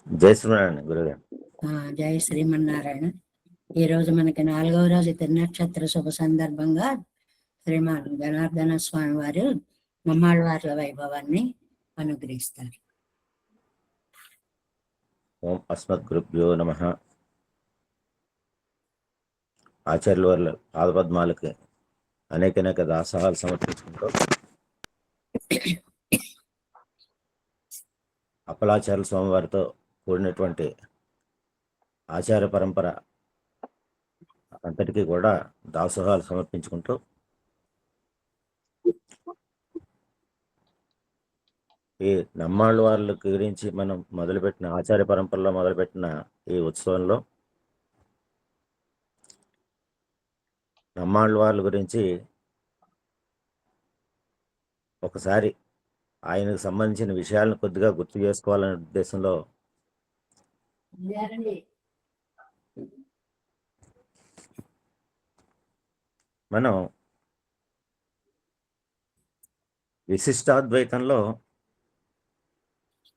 జై శ్రీమన్నారాయణ గురుగారు. జై శ్రీమన్నారాయణ. ఈరోజు మనకి 4వ రోజు తిరునక్షత్ర శుభ సందర్భంగా శ్రీమాన్ జనార్దన స్వామి వారు మమ్మాళ్ళవార్ల వైభవాన్ని అనుగ్రహిస్తారు. ఓం అస్మద్ గురుభ్యో నమః. ఆచార్యుల వారి పాదపద్మాలకి అనేక దాసోహాలు సమర్పించుకుంటూ అప్పలాచార్యుల స్వామివారితో కూడినటువంటి ఆచార్య పరంపర అంతటికీ కూడా దాసోహాలు సమర్పించుకుంటూ ఈ నమ్మాళ్ళ వాళ్ళ గురించి మనం మొదలుపెట్టిన ఆచార్య పరంపరలో మొదలుపెట్టిన ఈ ఉత్సవంలో నమ్మాళ్ళ వాళ్ళ గురించి ఒకసారి ఆయనకు సంబంధించిన విషయాలను కొద్దిగా గుర్తు చేసుకోవాలనే ఉద్దేశంలో మనం విశిష్టాద్వైతంలో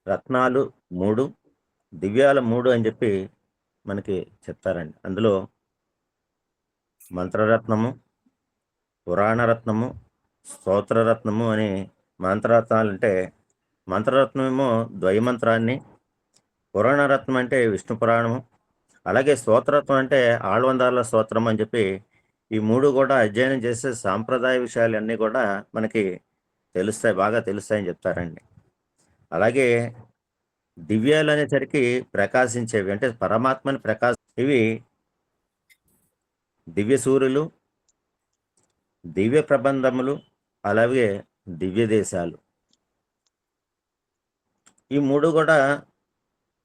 రత్నాలు 3, దివ్యాల 3 అని చెప్పి మనకి చెప్తారండి. అందులో మంత్రరత్నము, పురాణరత్నము, స్తోత్రరత్నము అని మంత్రరత్నాలు అంటే, మంత్రరత్నమేమో ద్వైమంత్రాన్ని, పురాణరత్నం అంటే విష్ణు పురాణము, అలాగే స్తోత్రరత్నం అంటే ఆళ్వందాల స్తోత్రం అని చెప్పి ఈ 3 కూడా అధ్యయనం చేసే సాంప్రదాయ విషయాలన్నీ కూడా మనకి తెలుస్తాయి, బాగా తెలుస్తాయని చెప్తారండి. అలాగే దివ్యాలు అనేసరికి ప్రకాశించేవి, అంటే పరమాత్మని ఇవి దివ్య సూర్యులు, దివ్య ప్రబంధములు, అలాగే దివ్య దేశాలు. ఈ 3 కూడా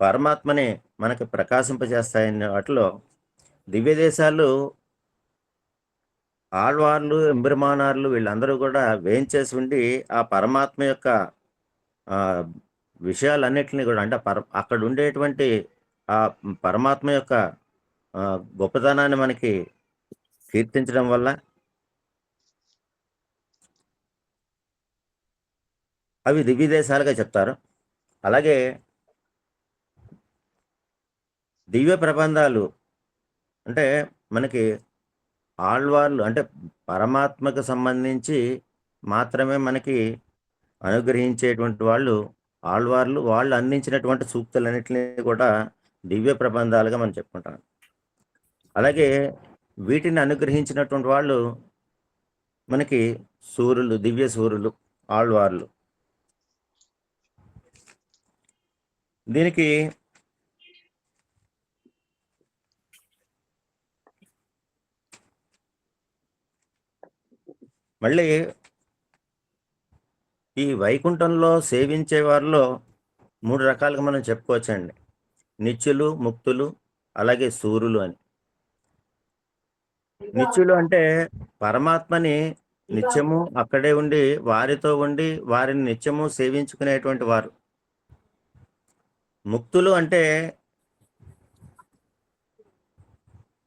పరమాత్మని మనకి ప్రకాశింపజేస్తాయన్న వాటిలో దివ్య దేశాలు ఆళ్వార్లు, ఎంబెరుమానార్లు వీళ్ళందరూ కూడా వేంచేసి ఉండి ఆ పరమాత్మ యొక్క విషయాలన్నిటిని కూడా, అంటే అక్కడ ఉండేటువంటి ఆ పరమాత్మ యొక్క గొప్పతనాన్ని మనకి కీర్తించడం వల్ల అవి దివ్య దేశాలుగా చెప్తారు. అలాగే దివ్య ప్రబంధాలు అంటే మనకి ఆళ్వార్లు, అంటే పరమాత్మకు సంబంధించి మాత్రమే మనకి అనుగ్రహించేటువంటి వాళ్ళు ఆళ్వార్లు. వాళ్ళు అందించినటువంటి సూక్తులన్నింటినీ కూడా దివ్య ప్రబంధాలుగా మనం చెప్పుకుంటాం. అలాగే వీటిని అనుగ్రహించినటువంటి వాళ్ళు మనకి సూర్యులు, దివ్య సూర్యులు, ఆళ్వార్లు. దీనికి మళ్ళీ ఈ వైకుంఠంలో సేవించే వారిలో 3 రకాలుగా మనం చెప్పుకోవచ్చండి. నిత్యులు, ముక్తులు, అలాగే సూరులు అని. నిత్యులు అంటే పరమాత్మని నిత్యము అక్కడే ఉండి, వారితో ఉండి, వారిని నిత్యము సేవించుకునేటువంటి వారు. ముక్తులు అంటే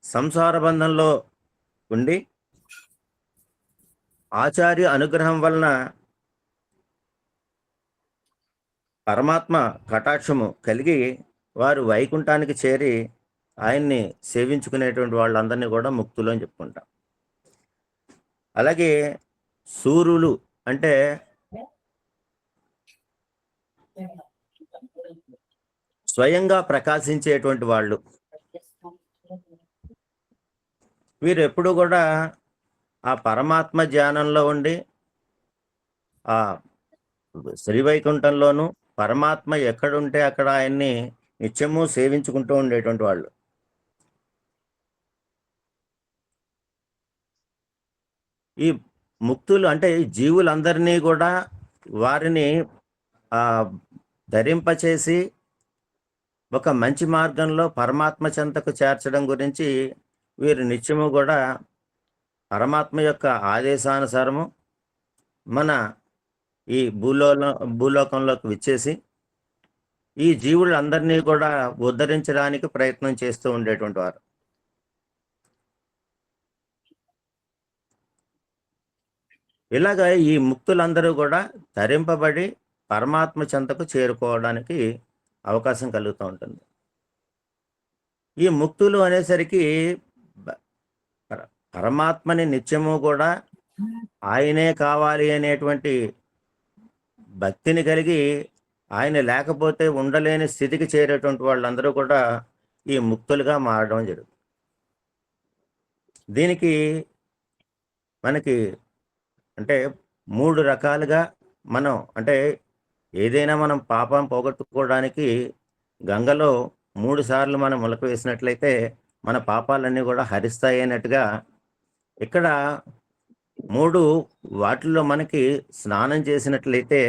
సంసార బంధంలో ఉండి ఆచార్య అనుగ్రహం వలన పరమాత్మ కటాక్షము కలిగి వారు వైకుంఠానికి చేరి ఆయన్ని సేవించుకునేటువంటి వాళ్ళందరినీ కూడా ముక్తులు అని చెప్పుకుంటాం. అలాగే సూర్యులు అంటే స్వయంగా ప్రకాశించేటువంటి వాళ్ళు. వీరు ఎప్పుడు కూడా ఆ పరమాత్మ ధ్యానంలో ఉండి ఆ శ్రీవైకుంఠంలోను పరమాత్మ ఎక్కడుంటే అక్కడ ఆయన్ని నిత్యము సేవించుకుంటూ ఉండేటువంటి వాళ్ళు. ఈ ముక్తులు అంటే జీవులందరినీ కూడా వారిని ధరింపచేసి ఒక మంచి మార్గంలో పరమాత్మ చెంతకు చేర్చడం గురించి వీరు నిత్యము కూడా పరమాత్మ యొక్క ఆదేశానుసారము మన ఈ భూలోకంలోకి విచ్చేసి ఈ జీవులందరినీ కూడా ఉద్ధరించడానికి ప్రయత్నం చేస్తూ ఉండేటువంటి వారు. ఇలాగ ఈ ముక్తులందరూ కూడా ధరింపబడి పరమాత్మ చెంతకు చేరుకోవడానికి అవకాశం కలుగుతూ ఉంటుంది. ఈ ముక్తులు అనేసరికి బ- పరమాత్మని నిత్యము కూడా ఆయనే కావాలి అనేటువంటి భక్తిని కలిగి ఆయన లేకపోతే ఉండలేని స్థితికి చేరేటువంటి వాళ్ళందరూ కూడా ఈ ముక్తులుగా మారడం జరుగుతుంది. దీనికి మనకి అంటే 3 రకాలుగా మనం అంటే ఏదైనా మనం పాపం పోగొట్టుకోవడానికి గంగలో 3 సార్లు మనం ములక వేసినట్లయితే మన పాపాలన్నీ కూడా హరిస్తాయి అన్నట్టుగా ఇక్కడ 3 వాటిల్లో మనకి స్నానం చేసినట్లయితే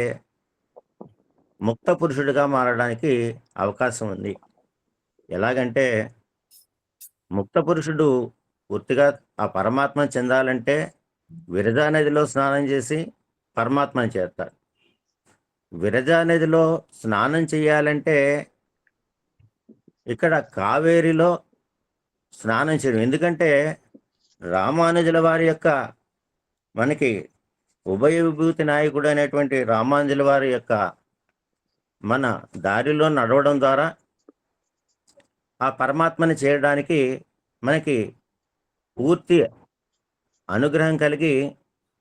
ముక్త పురుషుడిగా మారడానికి అవకాశం ఉంది. ఎలాగంటే ముక్త పురుషుడు పూర్తిగా ఆ పరమాత్మను చెందాలంటే విరజా నదిలో స్నానం చేసి పరమాత్మను చేరుతాడు. విరజా నదిలో స్నానం చేయాలంటే ఇక్కడ కావేరిలో స్నానం చేయడం. ఎందుకంటే రామానుజుల వారి యొక్క మనకి ఉభయ విభూతి నాయకుడు అనేటువంటి రామానుజుల వారి యొక్క మన దారిలో నడవడం ద్వారా ఆ పరమాత్మని చేయడానికి మనకి పూర్తి అనుగ్రహం కలిగి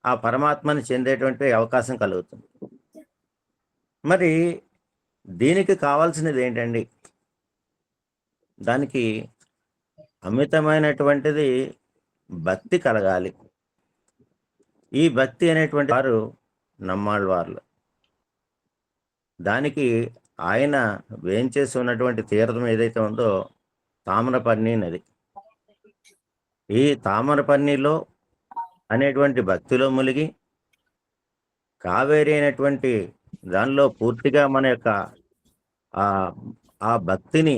ఆ పరమాత్మని చెందేటువంటి అవకాశం కలుగుతుంది. మరి దీనికి కావాల్సినది ఏంటండి? దానికి అమితమైనటువంటిది భక్తి కలగాలి. ఈ భక్తి అనేటువంటి వారు నమ్మాళ్ళవార్లు. దానికి ఆయన వేంచేసి ఉన్నటువంటి తీర్థం ఏదైతే ఉందో తామ్రపర్ణి నది. ఈ తామ్రపర్ణిలో అనేటువంటి భక్తిలో మునిగి కావేరి అయినటువంటి దానిలో పూర్తిగా మన యొక్క ఆ ఆ భక్తిని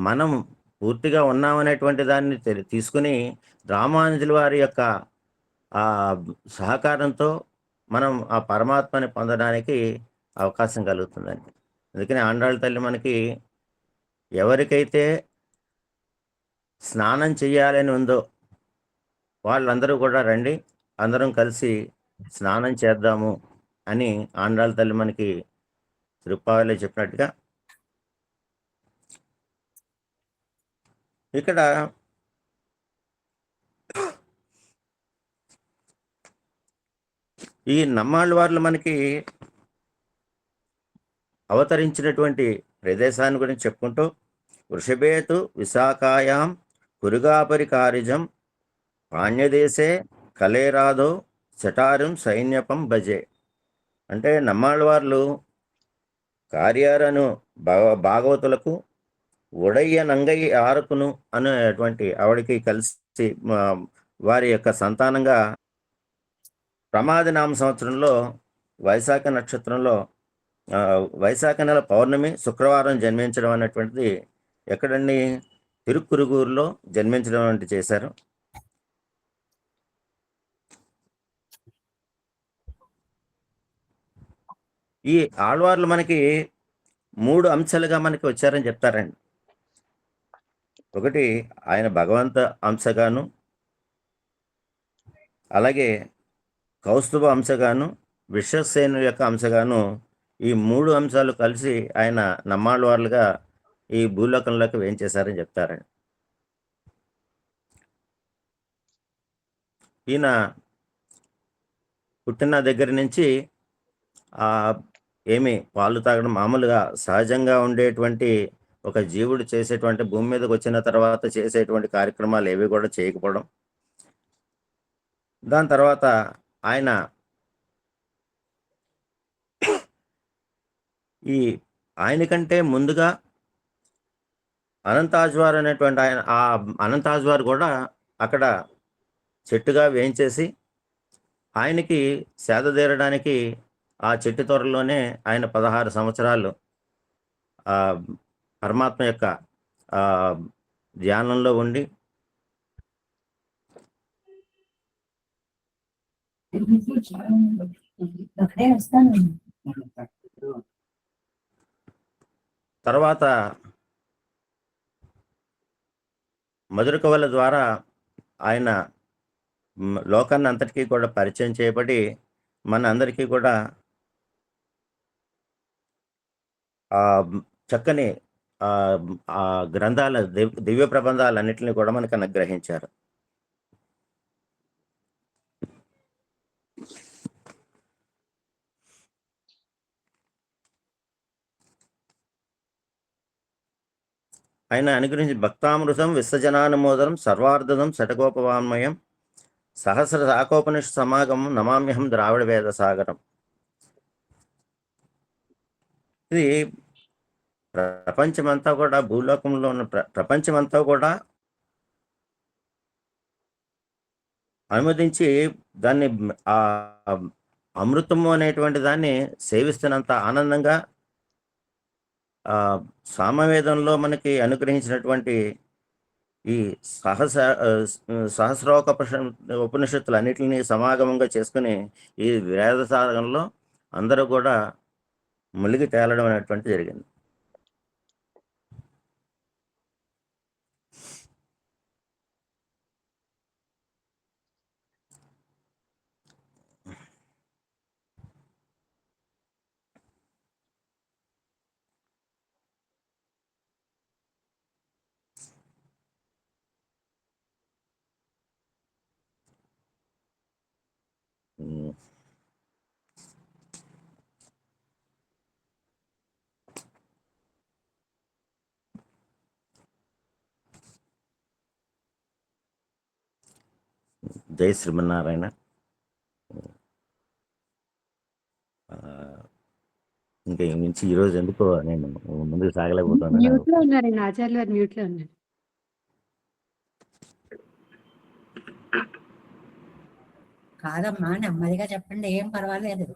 మనం పూర్తిగా ఉన్నామనేటువంటి దాన్ని తీసుకుని రామానుజుల వారి యొక్క ఆ సహకారంతో మనం ఆ పరమాత్మని పొందడానికి అవకాశం కలుగుతుందండి. అందుకని ఆండాళ్ళ తల్లి మనకి ఎవరికైతే స్నానం చేయాలని ఉందో వాళ్ళందరూ కూడా రండి, అందరం కలిసి స్నానం చేద్దాము అని ఆండాళ్ళ తల్లి మనకి తిరుప్పావలో చెప్పినట్టుగా ఇక్కడ ఈ నమ్మాళ్ళవార్లు మనకి అవతరించినటువంటి ప్రదేశాన్ని గురించి చెప్పుకుంటూ వృషభేతు విశాఖాయాం పురుగాపరికారిజం పాణ్యదేశే కలేరాదో శటారం సైన్యపం భజే. అంటే నమ్మాళ్ళవార్లు కార్యారను భాగవతులకు ఉడయ్య నంగయ్య ఆరకును అనేటువంటి ఆవిడకి కలిసి వారి యొక్క సంతానంగా ప్రమాది నామ సంవత్సరంలో వైశాఖ నక్షత్రంలో వైశాఖ నెల పౌర్ణమి శుక్రవారం జన్మించడం అనేటువంటిది ఎక్కడండి తిరుక్కురుగురులో జన్మించడం అంటే చేశారు. ఈ ఆళ్వార్లు మనకి 3 అంశాలుగా మనకి వచ్చారని చెప్తారండి. ఒకటి ఆయన భగవంత అంశగాను, అలాగే కౌస్తుభ అంశగాను, విశ్వసేను యొక్క అంశగాను, ఈ 3 అంశాలు కలిసి ఆయన నమ్మాళ్ళవార్లుగా ఈ భూలోకంలోకి వేయించేశారని చెప్తారండి. ఈయన పుట్టిన దగ్గర నుంచి ఏమి పాలు తాగడం మామూలుగా సహజంగా ఉండేటువంటి ఒక జీవుడు చేసేటువంటి భూమి మీదకి వచ్చిన తర్వాత చేసేటువంటి కార్యక్రమాలు ఏవి కూడా చేయకపోవడం. దాని తర్వాత ఆయన ఆయనకంటే ముందుగా అనంతాజ్వార్ అనేటువంటి ఆయన ఆ అనంతాజ్వార్ కూడా అక్కడ చెట్టుగా వేయించేసి ఆయనకి సేద తీరడానికి ఆ చెట్టు త్వరలోనే ఆయన 16 సంవత్సరాలు పరమాత్మ యొక్క ధ్యానంలో ఉండి తర్వాత మధురకవల ద్వారా ఆయన లోకాన్ని అంతటికీ కూడా పరిచయం చేయబడి మన అందరికీ కూడా ఆ చక్కని ఆ ఆ గ్రంథాల దివ్య ప్రబంధాలన్నిటిని కూడా మనకు అనుగ్రహించారు. ఆయన అనుగ్రహించి భక్తామృతం విశ్వజనానుమోదనం సర్వార్థదం శటకోపవాన్మయం సహస్ర శాఖోపనిషత్ సమాగమం నమామ్యహం ద్రావిడ వేద సాగరం. ఇది ప్రపంచమంతా కూడా, భూలోకంలో ఉన్న ప్రపంచమంతా కూడా అనుమతించి దాన్ని ఆ అమృతము అనేటువంటి దాన్ని సేవిస్తున్నంత ఆనందంగా సామవేదంలో మనకి అనుగ్రహించినటువంటి ఈ సహస్రోక ఉపనిషత్తులు అన్నిటిని సమాగమంగా చేసుకుని ఈ వేద సాధనలో అందరూ కూడా మునిగి తేలడం అనేటువంటి జరిగింది. జై శ్రీమన్నారాయణ. ఇంకా నుంచి ఈరోజు ఎందుకో నేను ముందుకు సాగలేకపోతున్నాను. మ్యూట్ లో ఉన్నారండి ఆచార్య గారు, మ్యూట్ లో ఉన్నారు. కాదమ్మా, నెమ్మదిగా చెప్పండి, ఏం పర్వాలేదు.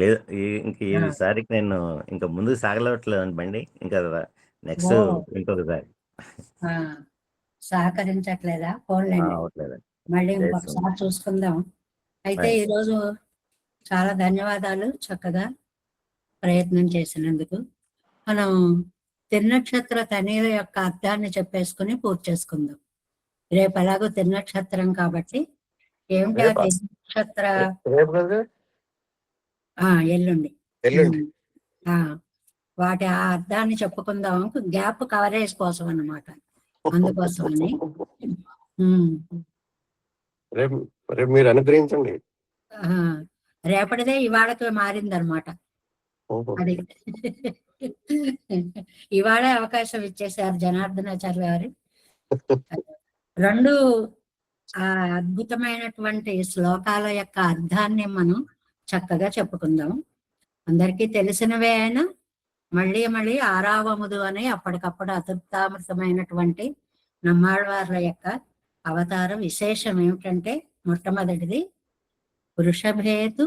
లేదు, ఇంక ఈసారికి నేను ఇంకా ముందుకు సాగలేవట్లేదు బండి. ఇంకా నెక్స్ట్ ఇంకొకసారి సహకరించట్లేదా? ఫోన్లేండి, మళ్ళీ ఇంకొకసారి చూసుకుందాం. అయితే ఈరోజు చాలా ధన్యవాదాలు, చక్కగా ప్రయత్నం చేసినందుకు. మనం తిరునక్షత్ర తనయుల యొక్క అర్థాన్ని చెప్పేసుకుని పూర్తి చేసుకుందాం. రేపు ఎలాగో తిరునక్షత్రం కాబట్టి ఏమిటి ఆ తిరునక్షత్ర ఎల్లుండి వాటి ఆ అర్థాన్ని చెప్పుకుందాం. గ్యాప్ కవరేజ్ కోసం అన్నమాట, అందుకోసమని. మీరు అనుగ్రహించండి. రేపటిదే ఇవాళకి మారిందనమాట. అది ఇవాళే అవకాశం ఇచ్చేసారు జనార్దనాచార్య గారు. రెండు అద్భుతమైనటువంటి శ్లోకాల యొక్క అర్థాన్ని మనం చక్కగా చెప్పుకుందాం. అందరికీ తెలిసినవే అయినా మళ్ళీ మళ్ళీ ఆరావముదు అని అప్పటికప్పుడు అతృప్తామృతమైనటువంటి నమ్మాళ్వార్ల యొక్క అవతార విశేషం ఏమిటంటే, మొట్టమొదటిది వృషభేతు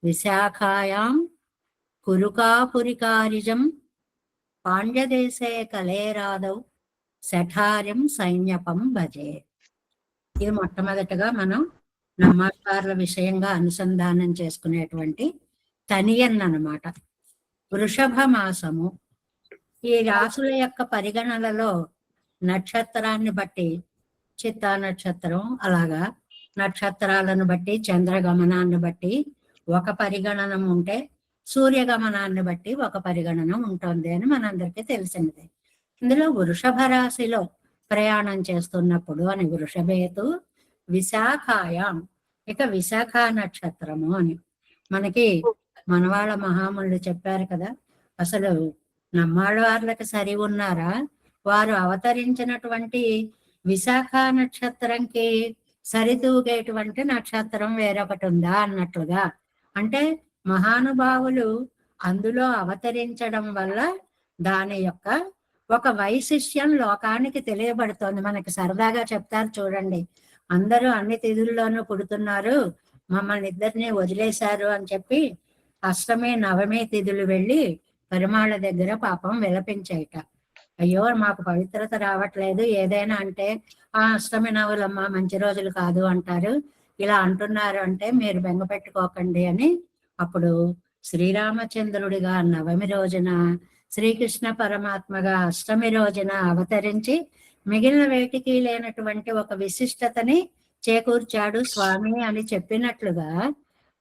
విశాఖాయాం కురుకాపురికారిజం పాండ్యదేశే కలేరాదౌ శఠార్యం సైన్యపం భజే. ఇది మొట్టమొదటిగా మనం నమ్మాళ్వార్ల విషయంగా అనుసంధానం చేసుకునేటువంటి తనియన్ అన్నమాట. వృషభ మాసము, ఈ రాసుల యొక్క పరిగణనలో నక్షత్రాన్ని బట్టి చిత్తా నక్షత్రం, అలాగా నక్షత్రాలను బట్టి చంద్రగమనాన్ని బట్టి ఒక పరిగణనం ఉంటే, సూర్యగమనాన్ని బట్టి ఒక పరిగణనం ఉంటుంది అని మనందరికీ తెలిసినది. ఇందులో వృషభ రాశిలో ప్రయాణం చేస్తున్నప్పుడు అని వృషభేతు విశాఖాయాం, ఇక విశాఖ నక్షత్రము అని మనకి మనవాళ్ళ మహాములు చెప్పారు కదా. అసలు నమ్మాళ్ళవార్లకు సరి ఉన్నారా? వారు అవతరించినటువంటి విశాఖ నక్షత్రంకి సరితూగేటువంటి నక్షత్రం వేరొకటి ఉందా అన్నట్లుగా. అంటే మహానుభావులు అందులో అవతరించడం వల్ల దాని యొక్క ఒక వైశిష్యం లోకానికి తెలియబడుతోంది. మనకి సరదాగా చెప్తారు చూడండి, అందరూ అన్ని తిథుల్లోనూ పుడుతున్నారు, మమ్మల్ని ఇద్దరిని వదిలేశారు అని చెప్పి అష్టమి నవమి తిథులు వెళ్ళి పరిమాళ్ళ దగ్గర పాపం విలపించాయిట. అయ్యో మాకు పవిత్రత రావట్లేదు, ఏదైనా అంటే ఆ అష్టమి నవలమ్మ మంచి రోజులు కాదు అంటారు, ఇలా అంటున్నారు అంటే మీరు బెంగ పెట్టుకోకండి అని. అప్పుడు శ్రీరామచంద్రుడిగా నవమి రోజున, శ్రీకృష్ణ పరమాత్మగా అష్టమి రోజున అవతరించి మిగిలిన వేటికి లేనటువంటి ఒక విశిష్టతని చేకూర్చాడు స్వామి అని చెప్పినట్లుగా,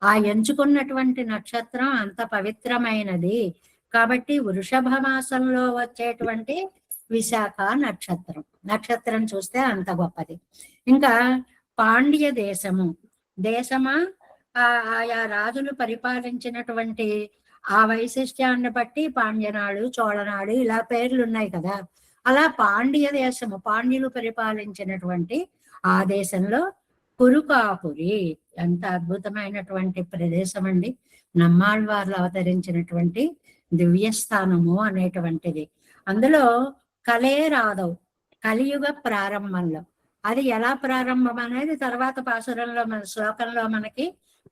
ఆ ఎంచుకున్నటువంటి నక్షత్రం అంత పవిత్రమైనది, కాబట్టి వృషభ మాసంలో వచ్చేటువంటి విశాఖ నక్షత్రం చూస్తే అంత గొప్పది. ఇంకా పాండ్య దేశమా ఆయా రాజులు పరిపాలించినటువంటి ఆ వైశిష్ట్యాన్ని బట్టి పాండ్యనాడు, చోళనాడు ఇలా పేర్లు ఉన్నాయి కదా. అలా పాండ్య దేశము, పాండ్యులు పరిపాలించినటువంటి ఆ దేశంలో కురుకాపురి ఎంత అద్భుతమైనటువంటి ప్రదేశం అండి. నమ్మాళ్వార్లు అవతరించినటువంటి దివ్యస్థానము అనేటువంటిది. అందులో కలేరాదవ్, కలియుగ ప్రారంభంలో, అది ఎలా ప్రారంభం అనేది తర్వాత పాసురంలో మన శ్లోకంలో మనకి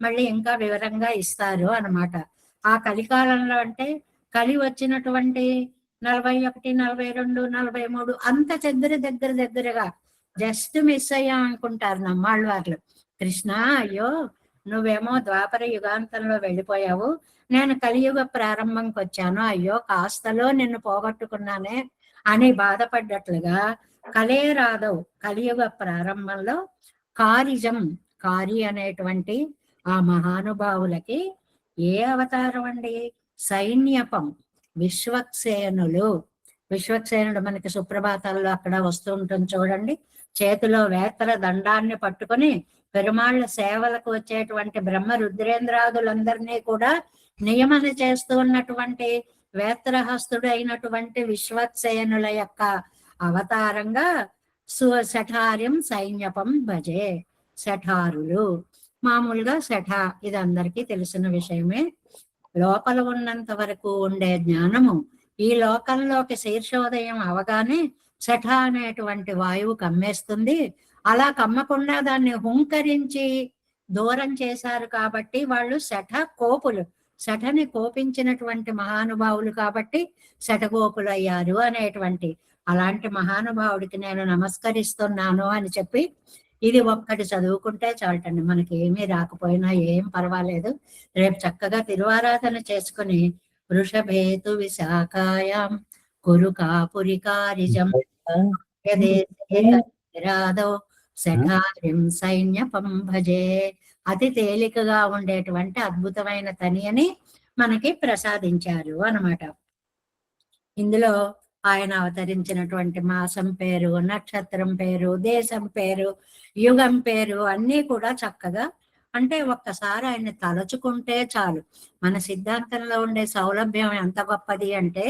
మళ్ళీ ఇంకా వివరంగా ఇస్తారు అన్నమాట. ఆ కలికాలంలో అంటే కలి వచ్చినటువంటి 41, 42, 43 అంత దగ్గరగా జస్ట్ మిస్ అయ్యాం అనుకుంటారు నమ్మాళ్వార్లు. కృష్ణ, అయ్యో నువ్వేమో ద్వాపర యుగాంతంలో వెళ్ళిపోయావు, నేను కలియుగ ప్రారంభంకి వచ్చాను, అయ్యో కాస్తలో నిన్ను పోగొట్టుకున్నానే అని బాధపడ్డట్లుగా కలేరాదవ్, కలియుగ ప్రారంభంలో కారి అనేటువంటి ఆ మహానుభావులకి ఏ అవతారం అండి? సైన్యపం, విశ్వక్సేనుడు మనకి సుప్రభాతాల్లో అక్కడ వస్తూ ఉంటుంది చూడండి. చేతిలో వేత్తల దండాన్ని పట్టుకొని పెరుమాళ్ల సేవలకు వచ్చేటువంటి బ్రహ్మ రుద్రేంద్రాదులందరినీ కూడా నియమన చేస్తూ ఉన్నటువంటి వేత్రహస్తుడు అయినటువంటి విశ్వక్సేనుల యొక్క అవతారంగా శఠార్యం సైన్యపం భజే. శఠారులు మామూలుగా ఇది అందరికీ తెలిసిన విషయమే. లోపల ఉన్నంత వరకు ఉండే జ్ఞానము ఈ లోకంలోకి శీర్షోదయం అవగానే శఠ అనేటువంటి వాయువు కమ్మేస్తుంది. అలా కమ్మకుండా దాన్ని హుంకరించి దూరం చేశారు కాబట్టి వాళ్ళు శఠని కోపించినటువంటి మహానుభావులు కాబట్టి శఠగోపులు అయ్యారు అనేటువంటి అలాంటి మహానుభావుడికి నేను నమస్కరిస్తున్నాను అని చెప్పి ఇది ఒక్కటి చదువుకుంటే చాలటండి. మనకి ఏమీ రాకపోయినా ఏం పర్వాలేదు. రేపు చక్కగా తిరువారాధన చేసుకుని వృషభేతు విశాఖాయాం కురుకాపురికారిజం శఠారిం సైన్యపం భజే. అతి తేలికగా ఉండేటువంటి అద్భుతమైన తని అని మనకి ప్రసాదించారు అన్నమాట. ఇందులో ఆయన అవతరించినటువంటి మాసం పేరు, నక్షత్రం పేరు, దేశం పేరు, యుగం పేరు అన్నీ కూడా చక్కగా, అంటే ఒక్కసారి ఆయన్ని తలుచుకుంటే చాలు. మన సిద్ధాంతంలో ఉండే సౌలభ్యం ఎంత గొప్పది అంటే,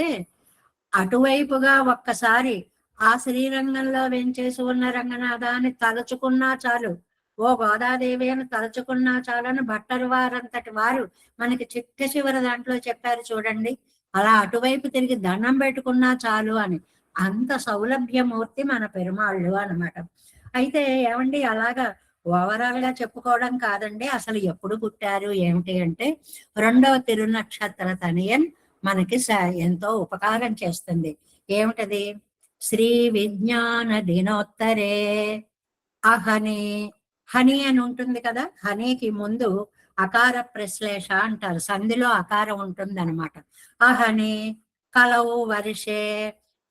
అటువైపుగా ఒక్కసారి ఆ శ్రీరంగంలో వెంచేసి ఉన్న రంగనాథాన్ని తలుచుకున్నా చాలు, ఓ గోదాదేవి అని తలుచుకున్నా చాలని భట్టరు వారంతటి వారు మనకి చిట్ట చివరి దాంట్లో చెప్పారు చూడండి. అలా అటువైపు తిరిగి దండం పెట్టుకున్నా చాలు అని, అంత సౌలభ్యమూర్తి మన పెరుమాళ్ళు అన్నమాట. అయితే ఏమండి, అలాగా ఓవరాల్ గా చెప్పుకోవడం కాదండి, అసలు ఎప్పుడు పుట్టారు ఏమిటి అంటే, 2వ తిరునక్షత్ర తనయన్ మనకి ఎంతో ఉపకారం చేస్తుంది. ఏమిటది? శ్రీ విజ్ఞాన దినోత్తరే అహని, హని అని ఉంటుంది కదా, హనీకి ముందు అకార ప్రశ్లేష అంటారు, సంధిలో అకారం ఉంటుంది అనమాట. అహని కలవు వర్షే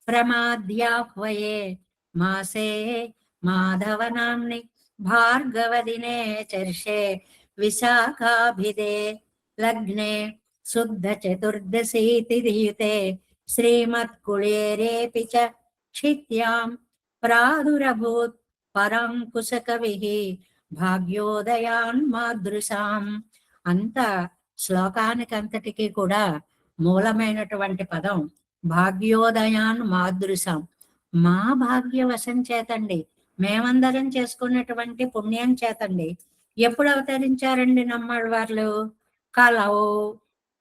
ప్రమాద్యాహ్వయే మాసే మాధవనామ్ని భార్గవదినే చర్షే విశాఖాభిదే లగ్నే శుద్ధ చతుర్దశీతి దియుతే శ్రీమత్కుళేరేపి చ క్షిత్యాం ప్రాదురభూత్ పరంకుశకవిః భాగ్యోదయాన్ మాదృశాం. అంత శ్లోకానికంతటికి కూడా మూలమైనటువంటి పదం భాగ్యోదయాన్ మాదృశాం. మా భాగ్యవశం చేతండి, మేమందరం చేసుకున్నటువంటి పుణ్యం చేతండి. ఎప్పుడు అవతరించారండి నమ్మాళ్వార్లు?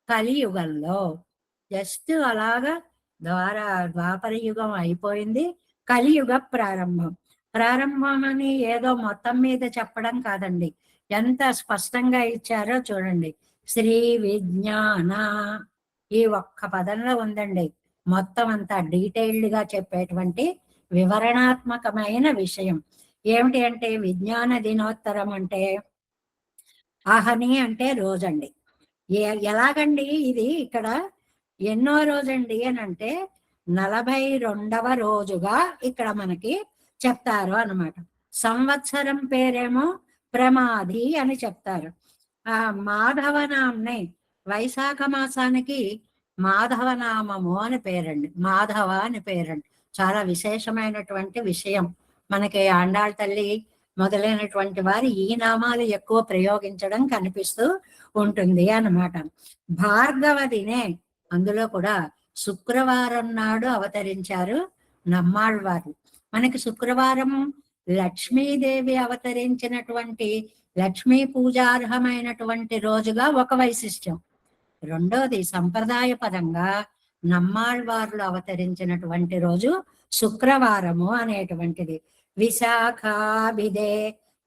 కలియుగంలో. జస్ట్ అలాగా ద్వాపర యుగం అయిపోయింది, కలియుగ ప్రారంభం అని ఏదో మొత్తం మీద చెప్పడం కాదండి, ఎంత స్పష్టంగా ఇచ్చారో చూడండి. శ్రీ విజ్ఞాన ఈ ఒక్క పదంలో ఉందండి మొత్తం అంతా డీటెయిల్డ్ గా చెప్పేటువంటి వివరణాత్మకమైన విషయం. ఏమిటి అంటే, విజ్ఞాన దినోత్తరం అంటే, అహని అంటే రోజండి. ఎలాగండి ఇది ఇక్కడ ఎన్నో రోజండి అని అంటే 42వ రోజుగా ఇక్కడ మనకి చెప్తారు అన్నమాట. సంవత్సరం పేరేమో ప్రమాది అని చెప్తారు. మాధవనాంని వైశాఖ మాసానికి మాధవ నామము అని పేరండి. మాధవ అని పేరండి. చాలా విశేషమైనటువంటి విషయం. మనకి ఆండాళ్ తల్లి మొదలైనటువంటి వారు ఈ నామాలు ఎక్కువ ప్రయోగించడం కనిపిస్తూ ఉంటుంది అన్నమాట. భార్గవ దినే, అందులో కూడా శుక్రవారం నాడు అవతరించారు నమ్మాళ్వారు. మనకి శుక్రవారం లక్ష్మీదేవి అవతరించినటువంటి, లక్ష్మీ పూజార్హమైనటువంటి రోజుగా ఒక వైశిష్ట్యం. రెండోది, సంప్రదాయ పరంగా నమ్మాళ్వార్లు అవతరించినటువంటి రోజు శుక్రవారము అనేటువంటిది. విశాఖాభిదే,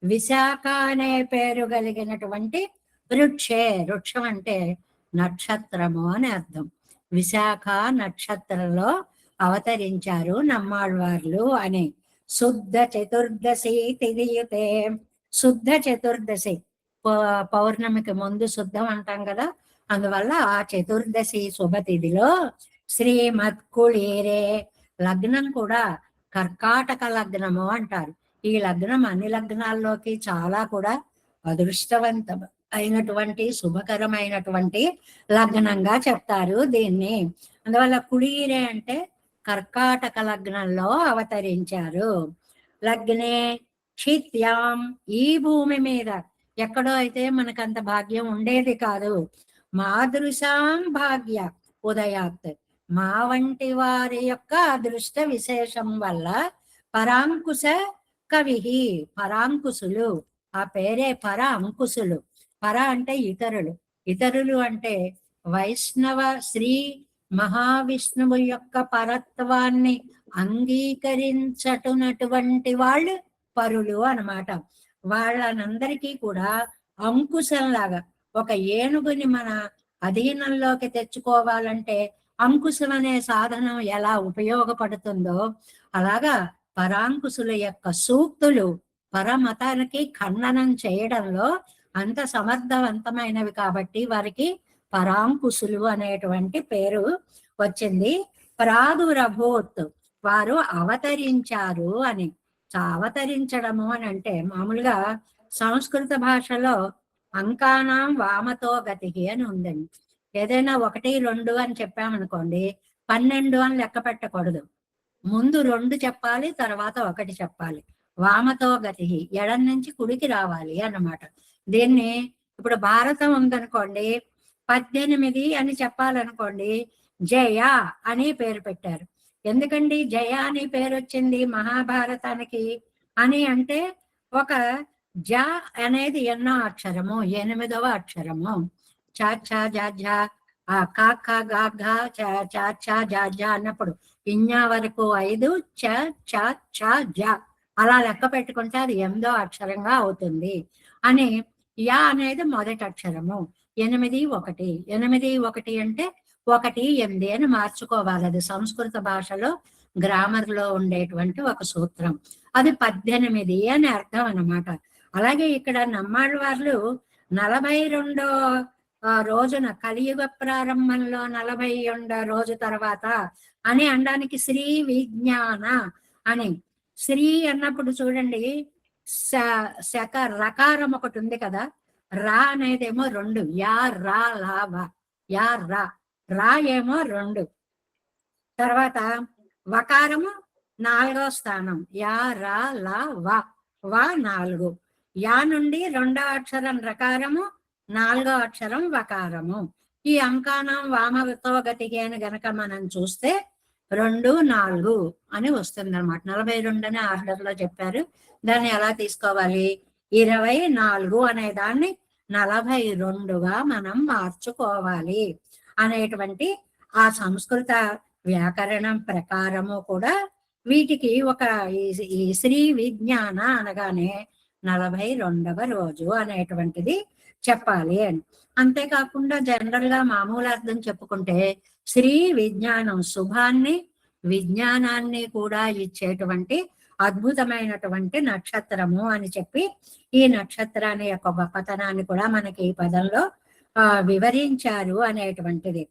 విశాఖ అనే పేరు కలిగినటువంటి వృక్షే, వృక్షం అంటే నక్షత్రము అని అర్థం. విశాఖ నక్షత్రంలో అవతరించారు నమ్మాళ్వార్లు అని. శుద్ధ చతుర్దశి తిథియుతే, శుద్ధ చతుర్దశి పౌర్ణమికి ముందు శుద్ధం అంటాం కదా, అందువల్ల ఆ చతుర్దశి శుభతిథిలో శ్రీమత్కుళీరే, లగ్నం కూడా కర్కాటక లగ్నము అంటారు. ఈ లగ్నం అన్ని లగ్నాల్లోకి చాలా కూడా అదృష్టవంతం అయినటువంటి శుభకరమైనటువంటి లగ్నంగా చెప్తారు దీన్ని. అందువల్ల కుళీరే అంటే కర్కాటక లగ్నంలో అవతరించారు. లగ్నే క్షిత్యాం, ఈ భూమి మీద ఎక్కడో అయితే మనకంత భాగ్యం ఉండేది కాదు. మాదృశాం భాగ్య ఉదయాత్, మా వంటి వారి యొక్క అదృష్ట విశేషం వల్ల పరాంకుశ కవి, పరాంకుశులు, ఆ పేరే పర అంకుశులు. పర అంటే ఇతరులు, ఇతరులు అంటే వైష్ణవ శ్రీ మహావిష్ణువు యొక్క పరత్వాన్ని అంగీకరించటునటువంటి వాళ్ళు పరులు అన్నమాట. వాళ్ళనందరికీ కూడా అంకుశంలాగా, ఒక ఏనుగుని మన అధీనంలోకి తెచ్చుకోవాలంటే అంకుశం అనే సాధనం ఎలా ఉపయోగపడుతుందో అలాగా పరాంకుశుల యొక్క సూక్తులు పరమతానికి ఖండనం చేయడంలో అంత సమర్థవంతమైనవి కాబట్టి వారికి పరాంకుశులు అనేటువంటి పేరు వచ్చింది. ప్రాదురభూత్, వారు అవతరించారు అని. అవతరించడము అని అంటే మామూలుగా సంస్కృత భాషలో అంకానాం వామతో గతికి అని ఉందండి. ఏదైనా 1, 2 అని చెప్పామనుకోండి, 12 అని లెక్క పెట్టకూడదు. ముందు 2 చెప్పాలి, తర్వాత 1 చెప్పాలి. వామతో గతి, ఎడం నుంచి కుడికి రావాలి అన్నమాట. దీన్ని ఇప్పుడు భారతం ఉందనుకోండి, 18 అని చెప్పాలనుకోండి, జయ అని పేరు పెట్టారు. ఎందుకండి జయ అని పేరు వచ్చింది మహాభారతానికి అని అంటే, ఒక జ అనేది ఎన్నో అక్షరము, 8వ అక్షరము. చ ఛ జ ఝ క ఖ గ ఘ చ చ ఛ జ ఝ అన్నప్పుడు ఇన్యా వరకు 5, చ చ ఛ జ అలా లెక్క పెట్టుకుంటే అది 8వ అక్షరంగా అవుతుంది అని. యా అనేది మొదటి అక్షరము. 8, 1, 8, 1 అంటే 1, 8 అని మార్చుకోవాలి. అది సంస్కృత భాషలో గ్రామర్ లో ఉండేటువంటి ఒక సూత్రం. అది 18 అని అర్థం అన్నమాట. అలాగే ఇక్కడ నమ్మాళ్వార్లు 42వ రోజున, కలియుగ ప్రారంభంలో 42వ రోజు తర్వాత అని అనడానికి శ్రీ విజ్ఞాన అని. శ్రీ అన్నప్పుడు చూడండి, శక రకారం ఒకటి ఉంది కదా, రా అనేదేమో 2, యా రా లాభ, యా రా, రా ఏమో 2, తర్వాత వకారము 4వ స్థానం, యా రా లా వా, వా 4. యా నుండి 2వ అక్షరం రకారము, 4వ అక్షరం వకారము. ఈ అంకానం వామతో గతికి అని గనక మనం చూస్తే 2, 4 అని వస్తుంది అనమాట. 42 అని ఆర్డర్ లో చెప్పారు. దాన్ని ఎలా తీసుకోవాలి? 24 అనే దాన్ని 42గా మనం మార్చుకోవాలి అనేటువంటి ఆ సంస్కృత వ్యాకరణం ప్రకారము కూడా వీటికి ఒక ఈ శ్రీ విజ్ఞాన అనగానే 42వ రోజు అనేటువంటిది చెప్పాలి అని. అంతేకాకుండా జనరల్ గా మామూలు అర్థం చెప్పుకుంటే శ్రీ విజ్ఞానం, శుభాన్ని విజ్ఞానాన్ని కూడా ఇచ్చేటువంటి అద్భుతమైనటువంటి నక్షత్రము అని చెప్పి ఈ నక్షత్రాన్ని యొక్క గొప్పతనాన్ని కూడా మనకి ఈ పదంలో వివరించారు అనేటువంటిది.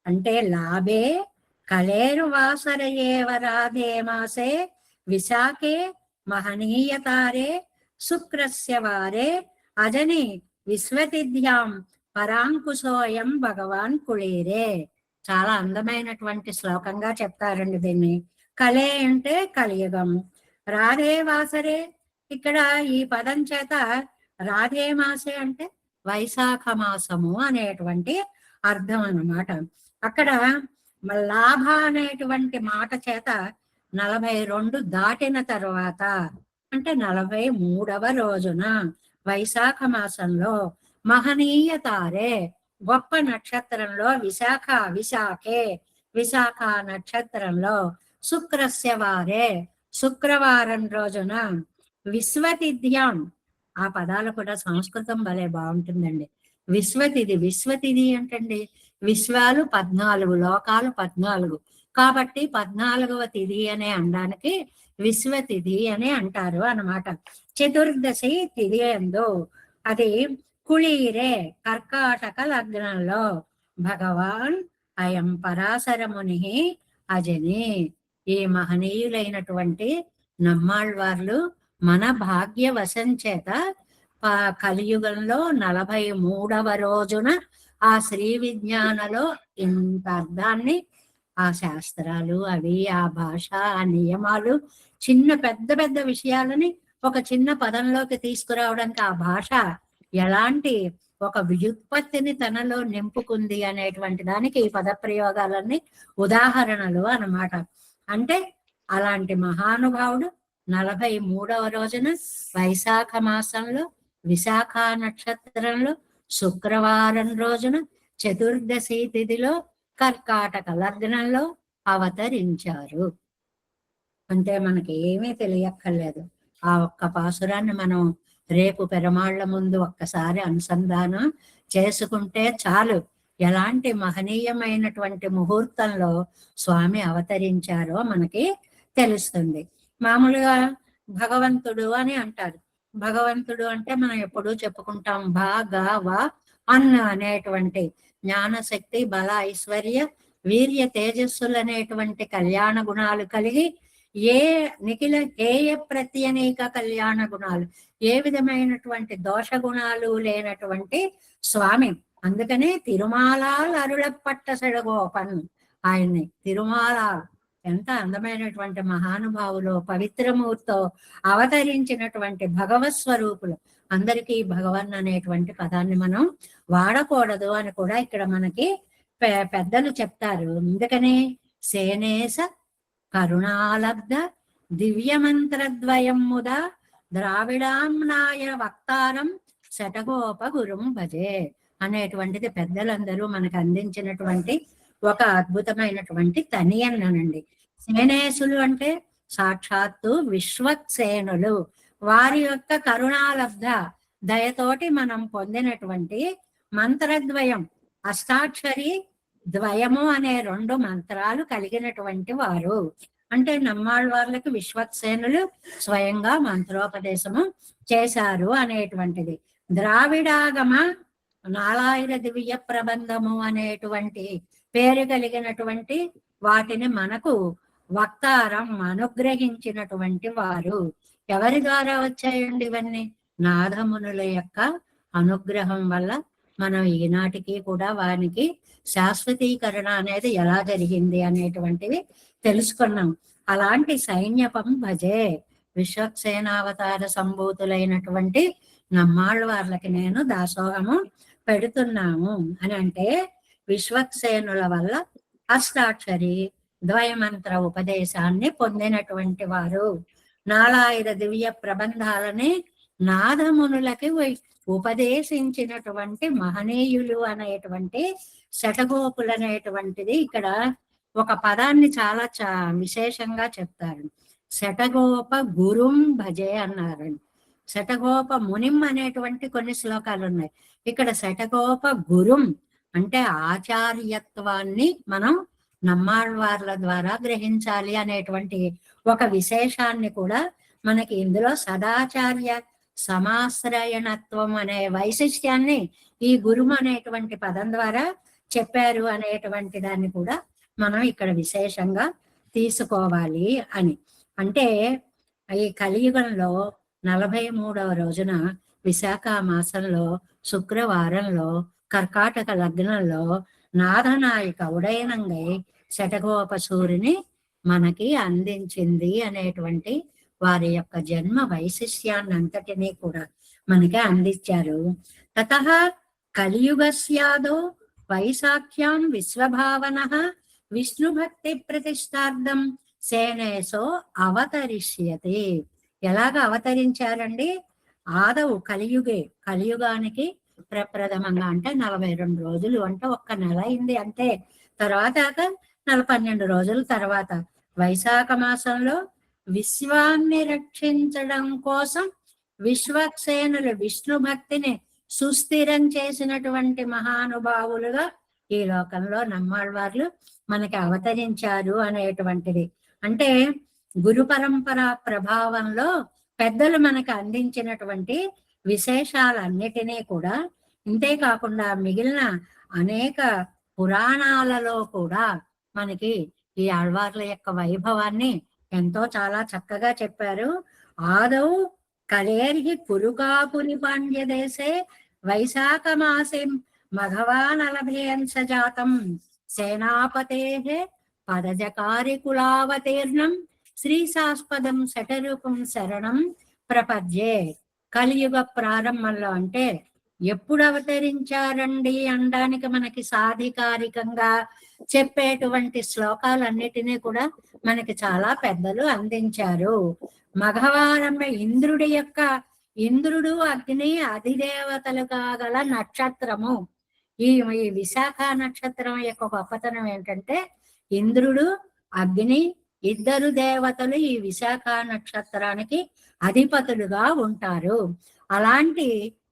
అంటే లాభే కలేరు వాసరయేవ రాధే మాసే విశాఖే మహనీయతారే శుక్రస్య వారే అజని విశ్వతిథ్యాం పరాంకుశోయం భగవాన్ కుళీరే. చాలా అందమైనటువంటి శ్లోకంగా చెప్తారండి దీన్ని. కలే అంటే కలియుగం, రాధే వాసరే. ఇక్కడ ఈ పదం చేత రాధే మాసే అంటే వైశాఖ మాసము అనేటువంటి అర్థం అన్నమాట. అక్కడ లాభ అనేటువంటి మాట చేత 42 దాటిన తర్వాత అంటే 43వ రోజున వైశాఖ మాసంలో మహనీయ తారే, గొప్ప నక్షత్రంలో విశాఖ నక్షత్రంలో శుక్రస్య వారే, శుక్రవారం రోజున విశ్వతిథ్యాం. ఆ పదాలు కూడా సంస్కృతం భలే బాగుంటుందండి. విశ్వతిథి అంటండి, విశ్వాలు 14, లోకాలు 14 కాబట్టి 14వ తిథి అనే అనడానికి విశ్వతిథి అని అంటారు అన్నమాట. చతుర్దశి తిథి ఎందు అది కుళీరే, కర్కాటక లగ్నంలో భగవాన్ అయం పరాశర ముని అజని. ఈ మహనీయులైనటువంటి నమ్మాళ్వార్లు మన భాగ్యవశం చేత కలియుగంలో 43వ రోజున ఆ శ్రీ విజ్ఞానలో ఇంత అర్థాన్ని, ఆ శాస్త్రాలు అవి, ఆ భాష, ఆ నియమాలు, చిన్న పెద్ద విషయాలని ఒక చిన్న పదంలోకి తీసుకురావడానికి ఆ భాష ఎలాంటి ఒక వ్యుత్పత్తిని తనలో నింపుకుంది అనేటువంటి దానికి ఈ పదప్రయోగాలన్నీ ఉదాహరణలు అన్నమాట. అంటే అలాంటి మహానుభావుడు 43వ రోజున వైశాఖ మాసంలో విశాఖ నక్షత్రంలో శుక్రవారం రోజున చతుర్దశి తిథిలో కర్కాటక లగ్నంలో అవతరించారు. అంటే మనకి ఏమీ తెలియక్కర్లేదు. ఆ ఒక్క పాసురాన్ని మనం రేపు పెరమాళ్ల ముందు ఒక్కసారి అనుసంధానం చేసుకుంటే చాలు, ఎలాంటి మహనీయమైనటువంటి ముహూర్తంలో స్వామి అవతరించారో మనకి తెలుస్తుంది. మామూలుగా భగవంతుడు అని అంటారు. భగవంతుడు అంటే మనం ఎప్పుడూ చెప్పుకుంటాం అన్న అనేటువంటి జ్ఞానశక్తి, బల, ఐశ్వర్య, వీర్య, తేజస్సులు అనేటువంటి కళ్యాణ గుణాలు కలిగి నిఖిల హేయ ప్రత్యనేక కళ్యాణ గుణాలు, ఏ విధమైనటువంటి దోష గుణాలు లేనటువంటి స్వామి. అందుకనే తిరుమాలాల్ అరుళపట్ట సెడగోపన్, ఆయన్ని తిరుమాల, ఎంత అందమైనటువంటి మహానుభావులు, పవిత్రమూర్తో అవతరించినటువంటి భగవత్ స్వరూపులు. అందరికీ భగవన్ అనేటువంటి పదాన్ని మనం వాడకూడదు అని కూడా ఇక్కడ మనకి పెద్దలు చెప్తారు. అందుకనే సేనేశ కరుణాలబ్ధ దివ్యమంత్రద్వయం ముదా ద్రావిడాంనాయ వక్తారం శటగోప గురుం భజే అనేటువంటిది పెద్దలందరూ మనకు అందించినటువంటి ఒక అద్భుతమైనటువంటి తనియన్ననండి. సేనేశులు అంటే సాక్షాత్తు విశ్వక్సేనులు, వారి యొక్క కరుణాలబ్ధ దయతోటి మనం పొందినటువంటి మంత్రద్వయం, అష్టాక్షరి ద్వయము అనే 2 మంత్రాలు కలిగినటువంటి వారు. అంటే నమ్మాళ్వార్లకు విశ్వక్సేనులు స్వయంగా మంత్రోపదేశము చేశారు అనేటువంటిది. ద్రావిడాగమ నాలాయిర దివ్య ప్రబంధము అనేటువంటి పేరు కలిగినటువంటి వాటిని మనకు వక్తారం అనుగ్రహించినటువంటి వారు. ఎవరి ద్వారా వచ్చాయండి ఇవన్నీ? నాథమునుల యొక్క అనుగ్రహం వల్ల మనం ఈనాటికి కూడా వారికి శాశ్వతీకరణ అనేది ఎలా జరిగింది అనేటువంటివి తెలుసుకున్నాం. అలాంటి సైన్యపం భజే, విశ్వక్సేనావతార సంభూతులైనటువంటి నమ్మాళ్వార్లకి నేను దాసోహము పెడుతున్నాము అని అంటే, విశ్వక్సేనుల వల్ల అష్టాక్షరి ద్వయమంత్ర ఉపదేశాన్ని పొందినటువంటి వారు, నాలాయిర దివ్య ప్రబంధాలని నాదమునులకి ఉపదేశించినటువంటి మహనీయులు అనేటువంటి శటగోపులు అనేటువంటిది ఇక్కడ ఒక పదాన్ని చాలా విశేషంగా చెప్తారు. శటగోప గురుం భజే అన్నారండి. శటగోప మునిం అనేటువంటి కొన్ని శ్లోకాలు ఉన్నాయి. ఇక్కడ శటగోప గురుం అంటే ఆచార్యత్వాన్ని మనం నమ్మాళ్వార్ల ద్వారా గ్రహించాలి అనేటువంటి ఒక విశేషాన్ని కూడా మనకి ఇందులో సదాచార్య సమాశ్రయణత్వం అనే వైశిష్ట్యాన్ని ఈ గురుము అనేటువంటి పదం ద్వారా చెప్పారు అనేటువంటి దాన్ని కూడా మనం ఇక్కడ విశేషంగా తీసుకోవాలి అని. అంటే ఈ కలియుగంలో 43వ రోజున విశాఖ మాసంలో శుక్రవారంలో కర్కాటక లగ్నంలో నాథనాయిక ఉడయనంగై శటగోపసూరిని మనకి అందించింది అనేటువంటి వారి యొక్క జన్మ వైశిష్యాన్ని అంతటినీ కూడా మనకి అందించారు. తతః కలియుగస్యాదో వైశాఖ్యాం విశ్వభావన విష్ణుభక్తి ప్రతిష్టార్థం సేనేసో అవతరిష్యతి. ఎలాగ అవతరించారండి? ఆదవు కలియుగానికి ప్రప్రథమంగా అంటే 42 రోజులు, అంటే ఒక్క నెల అయింది అంతే. తర్వాత 12 రోజుల తర్వాత వైశాఖ మాసంలో విశ్వాన్ని రక్షించడం కోసం విశ్వక్సేనులు విష్ణు భక్తిని సుస్థిరం చేసినటువంటి మహానుభావులుగా ఈ లోకంలో నమ్మాళ్వార్లు మనకి అవతరించారు అనేటువంటిది. అంటే గురు పరంపర ప్రభావంలో పెద్దలు మనకు అందించినటువంటి విశేషాలన్నిటినీ కూడా, ఇంతేకాకుండా మిగిలిన అనేక పురాణాలలో కూడా మనకి ఈ ఆళ్వార్ల యొక్క వైభవాన్ని ఎంతో చాలా చక్కగా చెప్పారు. ఆదౌ కలేర్హి కురుకాపురి పాండ్యదేశే వైశాఖ మాసిం మఘవానలభేంస జాతం సేనాపతే పదజకారి కులావతీర్ణం శ్రీశాస్పదం శటరూపం శరణం ప్రపద్యే. కలియుగ ప్రారంభంలో అంటే ఎప్పుడు అవతరించారండి అనడానికి మనకి సాధికారికంగా చెప్పేటువంటి శ్లోకాలన్నిటినీ కూడా మనకి చాలా పెద్దలు అందించారు. మఘవారంభ ఇంద్రుడు అగ్ని అధిదేవతలుగా గల నక్షత్రము. ఈ విశాఖ నక్షత్రం యొక్క గొప్పతనం ఏంటంటే ఇంద్రుడు అగ్ని ఇద్దరు దేవతలు ఈ విశాఖ నక్షత్రానికి అధిపతులుగా ఉంటారు. అలాంటి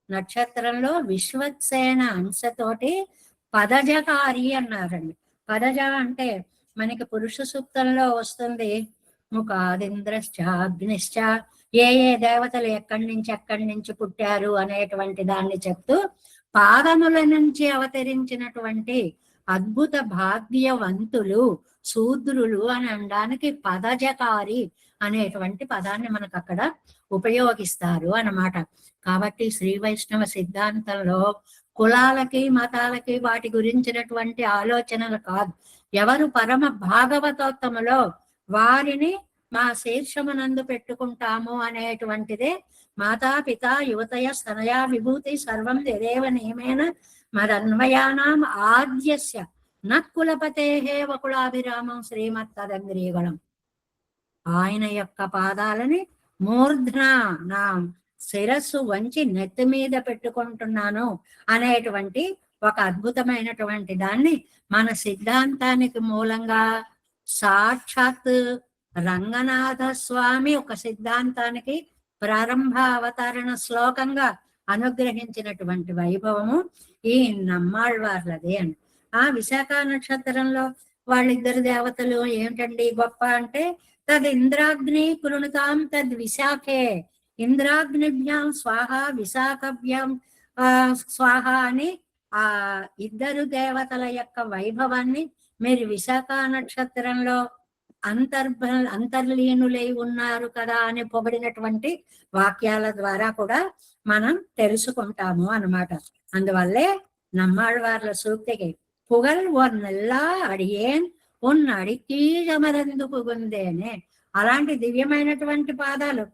నక్షత్రంలో విశ్వక్సేన అంశతోటి పదజకారి అన్నారండి. పదజ అంటే మనకి పురుష సూక్తంలో వస్తుంది, ముఖాదింద్రశ్చ అగ్నిశ్చ, ఏ దేవతలు ఎక్కడి నుంచి పుట్టారు అనేటువంటి దాన్ని చెప్తూ పాదముల నుంచి అవతరించినటువంటి అద్భుత భాగ్యవంతులు శూద్రులు అని అనడానికి పదజకారి అనేటువంటి పదాన్ని మనకు అక్కడ ఉపయోగిస్తారు అన్నమాట. కాబట్టి శ్రీ వైష్ణవ సిద్ధాంతంలో కులాలకి మతాలకి వాటి గురించినటువంటి ఆలోచనలు కాదు. ఎవరు పరమ భాగవతోత్తములో వారిని మా శీర్షమునందు పెట్టుకుంటాము అనేటువంటిదే మాతాపిత యువతయ స్తనయా విభూతి సర్వం యదేవ నియమేన మదన్వయానాం ఆద్యస్య నకులపతేహే వకులాభిరామం శ్రీమత్తదంగ్రీగణం. ఆయన యొక్క పాదాలని మూర్ధ్న నా శిరస్సు వంచి నెత్తి మీద పెట్టుకుంటున్నాను అనేటువంటి ఒక అద్భుతమైనటువంటి దాన్ని మన సిద్ధాంతానికి మూలంగా సాక్షాత్ రంగనాథ స్వామి ఒక సిద్ధాంతానికి ప్రారంభ అవతరణ శ్లోకంగా అనుగ్రహించినటువంటి వైభవము ఈ నమ్మాళ్వార్లదే అని. ఆ విశాఖ నక్షత్రంలో వాళ్ళిద్దరు దేవతలు ఏమిటండి గొప్ప అంటే తద్ ఇంద్రాగ్ని కృణుతాం తద్ విశాఖే, ఇంద్రాగ్నిభ్యాం స్వాహ విశాఖభ్యాం స్వాహ అని ఆ ఇద్దరు దేవతల యొక్క వైభవాన్ని మీరు విశాఖ నక్షత్రంలో అంతర్లీనులై ఉన్నారు కదా అని పొగిడినటువంటి వాక్యాల ద్వారా కూడా మనం తెలుసుకుంటాము అన్నమాట. అందువల్లే నమ్మాళ్వార్ల సూక్తికి పుగల్ ఒన్నెల్లా అడియేన్ అడికీజమరందు పుగుందేనే. అలాంటి దివ్యమైనటువంటి పాదాలు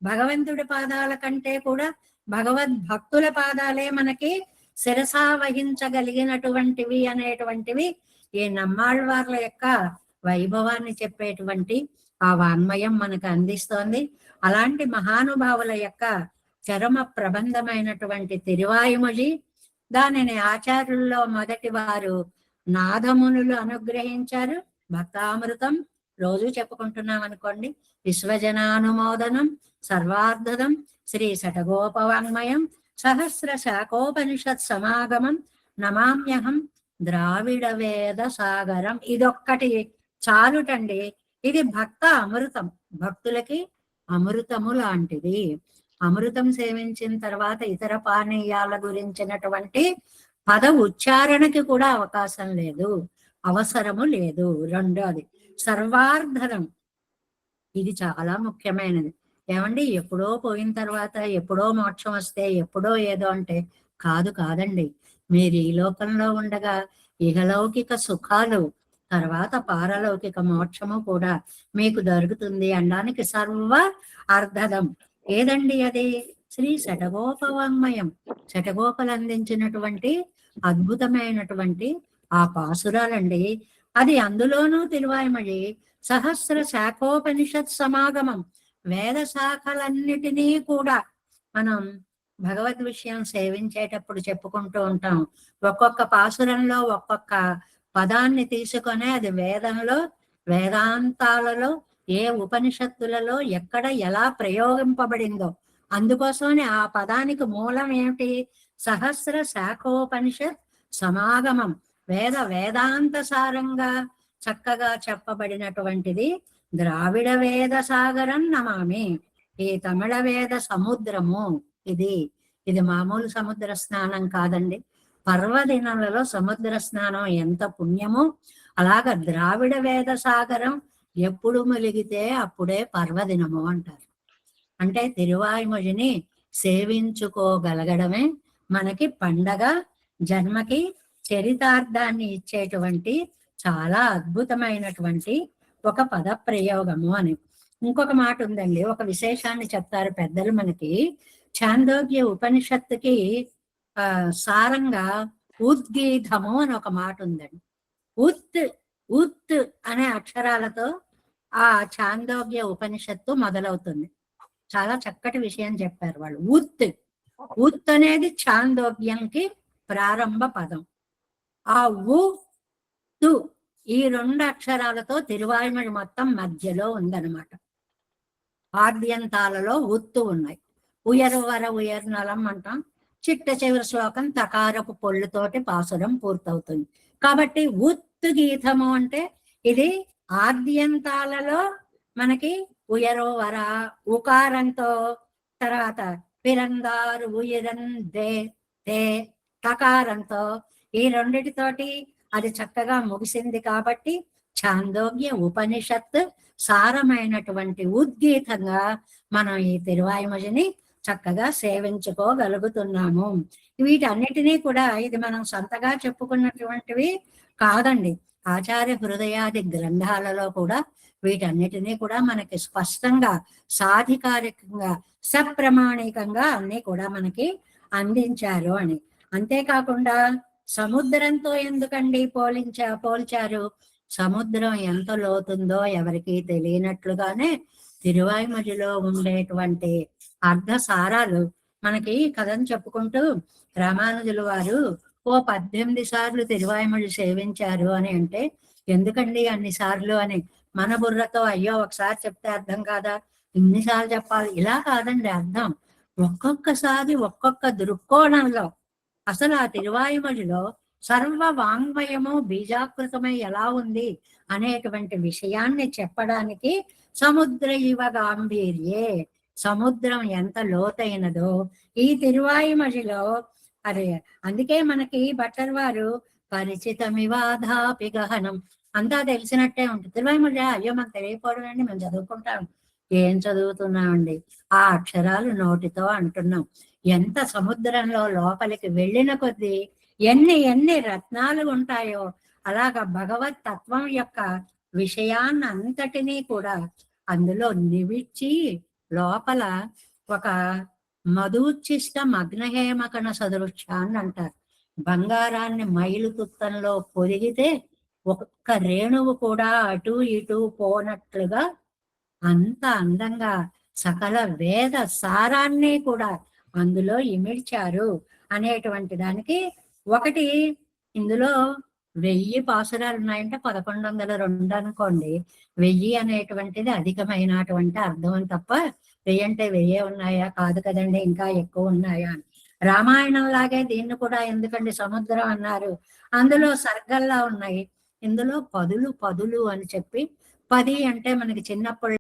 భగవంతుడి పాదాల కంటే కూడా భగవద్భక్తుల పాదాలే మనకి శిరసా వహించగలిగినటువంటివి అనేటువంటివి ఈ నమ్మాళ్వార్ల యొక్క వైభవాన్ని చెప్పేటువంటి ఆ వాన్మయం మనకు అందిస్తోంది. అలాంటి మహానుభావుల యొక్క చరమ ప్రబంధమైనటువంటి తిరువాయుమొഴി, దానిని ఆచార్యుల్లో మొదటి వారు నాదమునులు అనుగ్రహించారు. భక్తామృతం రోజు చెప్పుకుంటున్నాం అనుకోండి. విశ్వజనానుమోదనం సర్వార్ధదం శ్రీ శటగోపవాంగ్మయం సహస్ర శాఖోపనిషత్ సమాగమం నమామ్యహం ద్రావిడ వేద సాగరం. ఇదొక్కటి చాలుటండి. ఇది భక్త అమృతం, భక్తులకి అమృతము లాంటిది. అమృతం సేవించిన తర్వాత ఇతర పానీయాల గురించినటువంటి పద ఉచ్చారణకి కూడా అవకాశం లేదు, అవసరము లేదు. రెండోది సర్వార్ధనం, ఇది చాలా ముఖ్యమైనది. ఏమండి ఎప్పుడో పోయిన తర్వాత ఎప్పుడో మోక్షం వస్తే ఎప్పుడో ఏదో అంటే కాదండి. మీరు ఈ లోకంలో ఉండగా ఇహలౌకిక సుఖాలు, తర్వాత పారలౌకిక మోక్షము కూడా మీకు దొరుకుతుంది అనడానికి సర్వ అర్థదం. ఏదండి అది? శ్రీ శఠగోపవాङ्మయం. శఠగోపలు అందించినటువంటి అద్భుతమైనటువంటి ఆ పాసురాలండి. అది అందులోనూ తిరువాయిమడి సహస్ర శాఖోపనిషత్ సమాగమం. వేద శాఖలన్నిటినీ కూడా మనం భగవద్ విషయం సేవించేటప్పుడు చెప్పుకుంటూ ఉంటాం. ఒక్కొక్క పాసురంలో ఒక్కొక్క పదాన్ని తీసుకొని అది వేదంలో, వేదాంతాలలో, ఏ ఉపనిషత్తులలో ఎక్కడ ఎలా ప్రయోగింపబడిందో అందుకోసమని ఆ పదానికి మూలం ఏమిటి? సహస్ర శాఖోపనిషత్ సమాగమం. వేదాంత సారంగా చక్కగా చెప్పబడినటువంటిది ద్రావిడ వేద సాగరం నమామి. ఈ తమిళ వేద సముద్రము ఇది మామూలు సముద్ర స్నానం కాదండి. పర్వదినాలలో సముద్ర స్నానం ఎంత పుణ్యమో అలాగ ద్రావిడ వేద సాగరం ఎప్పుడు ములిగితే అప్పుడే పర్వదినము అంటారు. అంటే తిరువాయిమొழிని సేవించుకోగలగడమే మనకి పండగ, జన్మకి చరితార్థాన్ని ఇచ్చేటువంటి చాలా అద్భుతమైనటువంటి ఒక పద ప్రయోగము అని. ఇంకొక మాట ఉందండి, ఒక విశేషాన్ని చెప్తారు పెద్దలు మనకి. ఛాందోగ్య ఉపనిషత్తుకి సారంగా ఉద్గీతము అని ఒక మాట ఉందండి. ఉత్ అనే అక్షరాలతో ఆ ఛాందోగ్య ఉపనిషత్తు మొదలవుతుంది. చాలా చక్కటి విషయం చెప్పారు వాళ్ళు. ఉత్ అనేది ఛాందోగ్యంకి ప్రారంభ పదం. ఆ తు ఈ 2 అక్షరాలతో తిరువాయిమడి మొత్తం మధ్యలో ఉందన్నమాట. ఆద్యంతాలలో ఉత్తు ఉన్నాయి. ఉయర్వర ఉయర్నలం అంటాం. చిట్ట చివరి శ్లోకం తకారపు పొళ్ళుతోటి పాసురం పూర్తవుతుంది. కాబట్టి ఉత్తు గీతము అంటే ఇది ఆద్యంతాలలో మనకి ఉయరోవర ఉకారంతో, తర్వాత పిరందారు ఉయరన్ దే తకారంతో ఈ రెండిటితోటి అది చక్కగా ముగిసింది. కాబట్టి ఛాందోగ్య ఉపనిషత్ సారమైనటువంటి ఉద్గీతంగా మనం ఈ తిరువాయిమొழிని చక్కగా సేవించుకోగలుగుతున్నాము. వీటన్నిటినీ కూడా ఇది మనం సొంతగా చెప్పుకున్నటువంటివి కాదండి. ఆచార్య హృదయాది గ్రంథాలలో కూడా వీటన్నిటినీ కూడా మనకి స్పష్టంగా సాధికారికంగా సప్రమాణికంగా అన్ని కూడా మనకి అందించారు అని. అంతేకాకుండా సముద్రంతో ఎందుకండి పోల్చారు? సముద్రం ఎంత లోతుందో ఎవరికి తెలియనట్లుగానే తిరువాయిమొழிలో ఉండేటువంటి అర్థసారాలు మనకి కథను చెప్పుకుంటూ రామానుజుల వారు 18 సార్లు తిరువాయిమొഴి సేవించారు అని అంటే, ఎందుకండి అన్ని సార్లు అని మన బుర్రతో అయ్యో ఒకసారి చెప్తే అర్థం కాదా, ఇన్నిసార్లు చెప్పాలి, ఇలా కాదండి అర్థం. ఒక్కొక్కసారి ఒక్కొక్క దృక్కోణంలో అసలు ఆ తిరువాయిమొழிలో సర్వ వాంగ్మయము బీజాకృతమై ఎలా ఉంది అనేటువంటి విషయాన్ని చెప్పడానికి సముద్ర ఇవ గాంభీర్యే, సముద్రం ఎంత లోతైనదో ఈ తిరువాయిమొழிలో అరే. అందుకే మనకి భట్టర్ వారు పరిచితమివాధాపి గహనం అంతా తెలిసినట్టే ఉంటుంది. తిరువాయిమొഴి అయ్యో మనకు తెలియకపోవడం అండి, మేము చదువుకుంటాం. ఏం చదువుతున్నామండి, ఆ అక్షరాలు నోటితో అంటున్నాం. ఎంత సముద్రంలో లోపలికి వెళ్ళిన కొద్దీ ఎన్ని రత్నాలు ఉంటాయో అలాగా భగవత్ తత్వం యొక్క విషయాన్ని అంతటినీ కూడా అందులో నివిడ్చి లోపల ఒక మధుచ్చిష్ట మగ్నహేమకణ సదృశ్యాన్ని అంటారు. బంగారాన్ని మైలు తుత్తంలో పొదిగితే ఒక్క రేణువు కూడా అటు ఇటు పోనట్లుగా అంత అందంగా సకల వేద సారాన్ని కూడా అందులో ఇమిడ్చారు అనేటువంటి దానికి ఒకటి. ఇందులో 1000 పాసురాలు ఉన్నాయంటే 1102 అనుకోండి. 1000 అనేటువంటిది అధికమైనటువంటి అర్థం తప్ప 1000 అంటే 1000 ఉన్నాయా కాదు కదండి, ఇంకా ఎక్కువ ఉన్నాయా అని. రామాయణం లాగే దీన్ని కూడా ఎందుకండి సముద్రం అన్నారు, అందులో సర్గల్లా ఉన్నాయి. ఇందులో పదులు అని చెప్పి 10 అంటే మనకి చిన్నప్పుడు